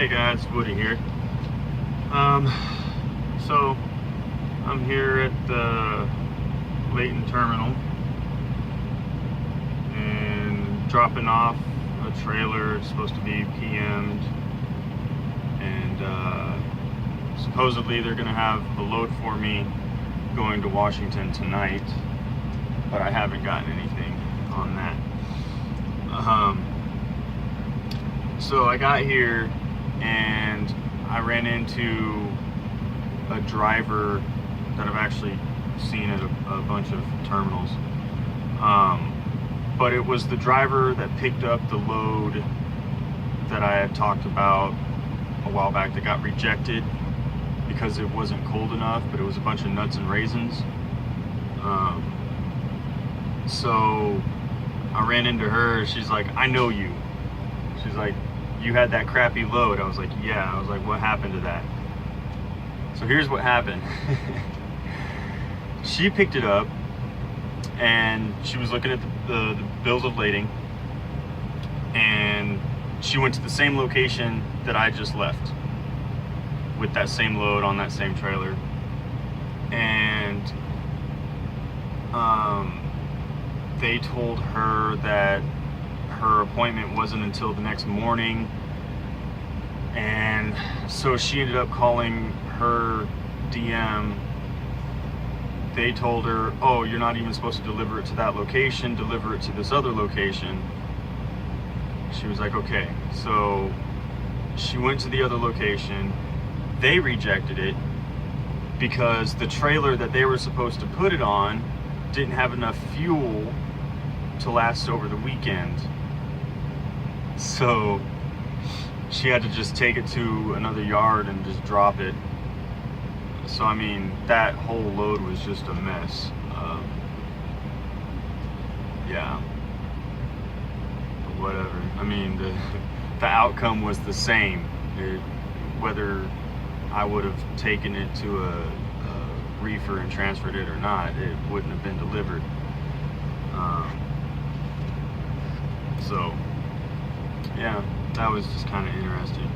Hey guys, Woody here. So I'm here at the Layton Terminal and dropping off a trailer. It's supposed to be PM'd, and supposedly they're gonna have a load for me going to Washington tonight, but I haven't gotten anything on that. So I got here and I ran into a driver that I've actually seen at a bunch of terminals. But it was the driver that picked up the load that I had talked about a while back that got rejected because it wasn't cold enough, but it was a bunch of nuts and raisins. So I ran into her. She's like, I know you. She's like, you had that crappy load. I was like, yeah. I was like, what happened to that? So here's what happened. She picked it up and she was looking at the bills of lading, and she went to the same location that I just left with that same load on that same trailer. And they told her that her appointment wasn't until the next morning, and so she ended up calling her DM. They told her, oh, you're not even supposed to deliver it to that location, deliver it to this other location. She was like, okay. So she went to the other location. They rejected it because the trailer that they were supposed to put it on didn't have enough fuel to last over the weekend. So she had to just take it to another yard and just drop it. So I mean, that whole load was just a mess. Yeah, but whatever. I mean, the outcome was the same. Whether I would have taken it to a reefer and transferred it or not, it wouldn't have been delivered. So yeah, that was just kind of interesting.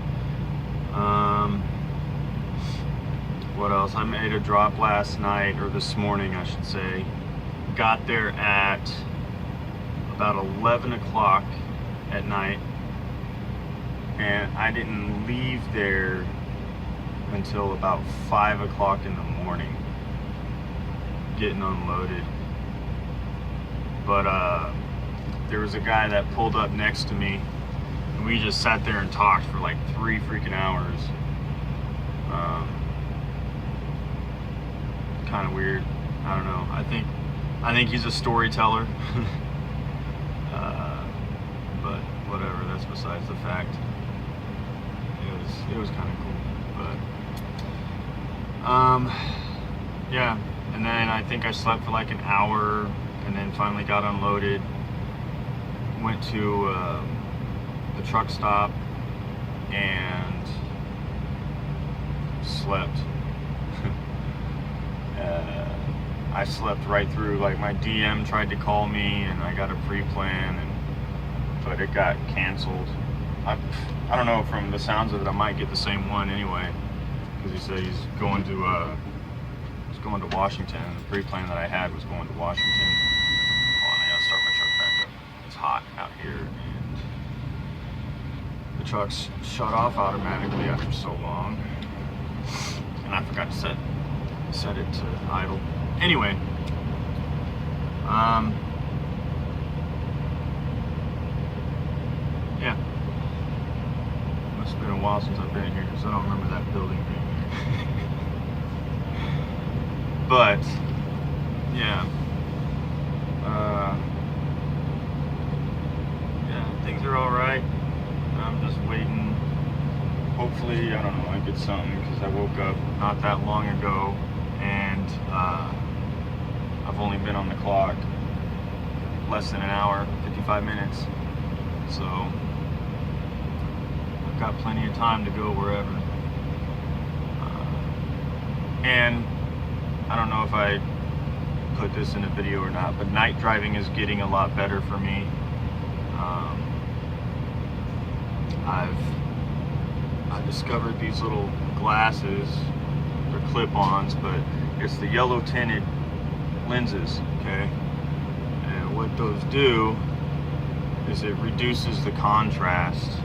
What else? I made a drop last night, or this morning I should say. Got there at about 11 o'clock at night, and I didn't leave there until about 5 o'clock in the morning getting unloaded. But there was a guy that pulled up next to me, and we just sat there and talked for like 3 freaking hours. Kind of weird. I don't know. I think he's a storyteller. But whatever. That's besides the fact. It was kind of cool. But yeah. And then I think I slept for like an hour, and then finally got unloaded. Went to the truck stop and slept. I slept right through. Like, my DM tried to call me, and I got a pre-plan, but it got canceled. I don't know. From the sounds of it, I might get the same one anyway, because he said he's going to Washington. The pre-plan that I had was going to Washington. Hold on, I gotta start my truck back up. It's hot out here, and the truck's shut off automatically after so long, and I forgot to set it to idle. Anyway, yeah, must have been a while since I've been here, because I don't remember that building being here. But yeah, yeah, things are all right. I'm just waiting. Hopefully, I don't know, I get something, because I woke up not that long ago, and I've only been on the clock less than an hour, 55 minutes. So I've got plenty of time to go wherever. And I don't know if I put this in a video or not, but night driving is getting a lot better for me. I discovered these little glasses. They're clip-ons, but it's the yellow tinted lenses, okay? And what those do is it reduces the contrast.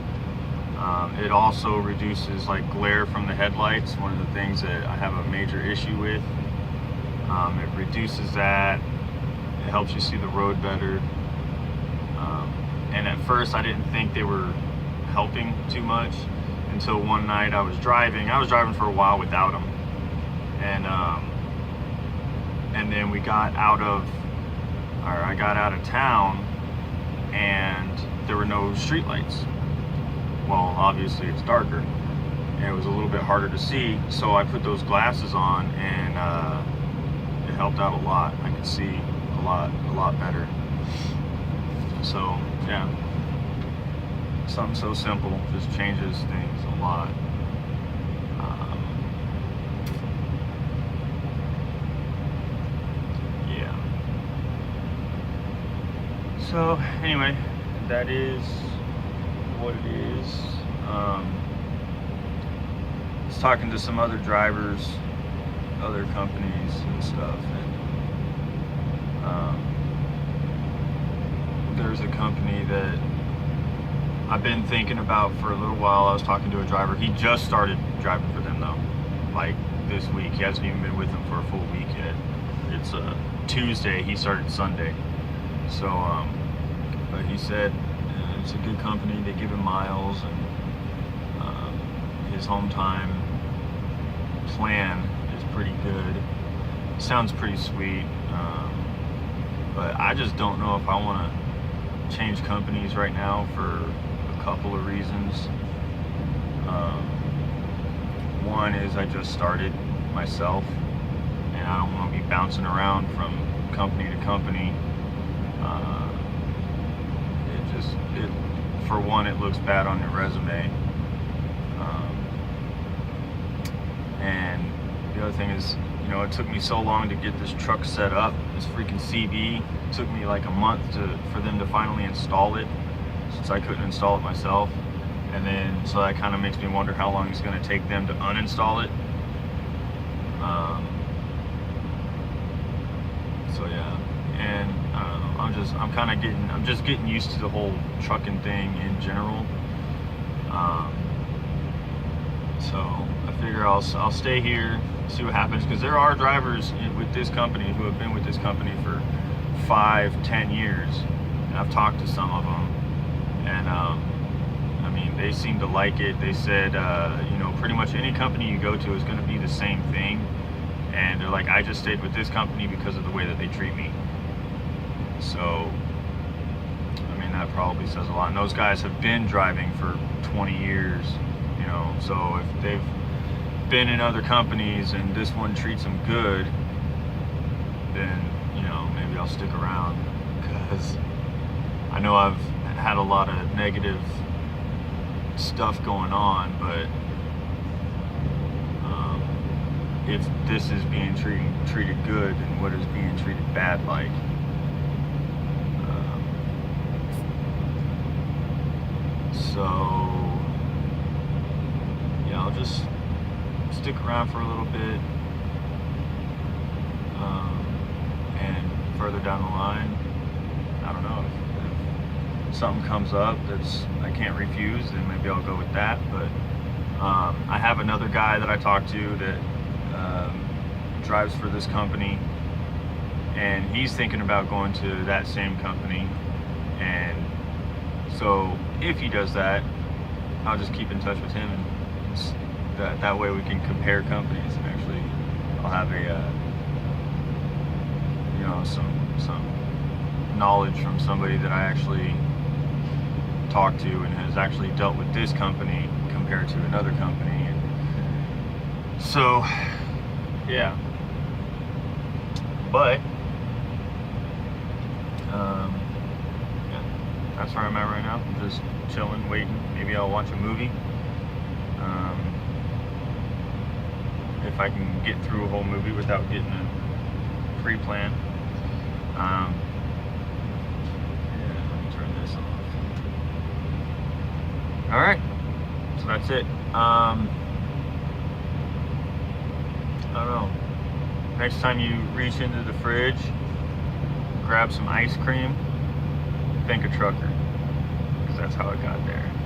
It also reduces like glare from the headlights, one of the things that I have a major issue with. It reduces that. It helps you see the road better. And at first I didn't think they were helping too much until one night I was driving for a while without them. And then I got out of town and there were no street lights. Well, obviously it's darker and it was a little bit harder to see, so I put those glasses on and it helped out a lot. I could see a lot better. So yeah, something so simple just changes things a lot. Yeah. So anyway, that is what it is. I was talking to some other drivers, other companies and stuff, and there's a company that I've been thinking about for a little while. I was talking to a driver. He just started driving for them though, like this week. He hasn't even been with them for a full week yet. It's Tuesday. He started Sunday. So, but he said it's a good company. They give him miles, and his home time plan is pretty good. Sounds pretty sweet. But I just don't know if I want to change companies right now for a couple of reasons. One is I just started myself and I don't want to be bouncing around from company to company. For one, it looks bad on your resume. And the other thing is, it took me so long to get this truck set up, this freaking CB. It took me like a month for them to finally install it, since I couldn't install it myself. And then, so that kind of makes me wonder how long it's going to take them to uninstall it. So yeah, and I don't know, I'm just getting used to the whole trucking thing in general. So I figure I'll stay here, see what happens, because there are drivers with this company who have been with this company for 5-10 years, and I've talked to some of them, and I mean, they seem to like it. They said, pretty much any company you go to is going to be the same thing, and they're like, I just stayed with this company because of the way that they treat me. So I mean, that probably says a lot. And those guys have been driving for 20 years, so if they've been in other companies and this one treats them good, then maybe I'll stick around, because I know I've had a lot of negative stuff going on, but if this is being treated good, then what is being treated bad like? So yeah, I'll just stick around for a little bit, and further down the line, I don't know, if something comes up that's I can't refuse, then maybe I'll go with that. But I have another guy that I talked to that drives for this company, and he's thinking about going to that same company. And so if he does that, I'll just keep in touch with him, and that way we can compare companies, and actually I'll have some knowledge from somebody that I actually talked to and has actually dealt with this company compared to another company. And so yeah, but yeah, that's where I'm at right now. I'm just chilling, waiting. Maybe I'll watch a movie. If I can get through a whole movie without getting a pre-plan. Yeah, let me turn this off. All right. So that's it. I don't know. Next time you reach into the fridge, grab some ice cream, think a trucker, because that's how it got there.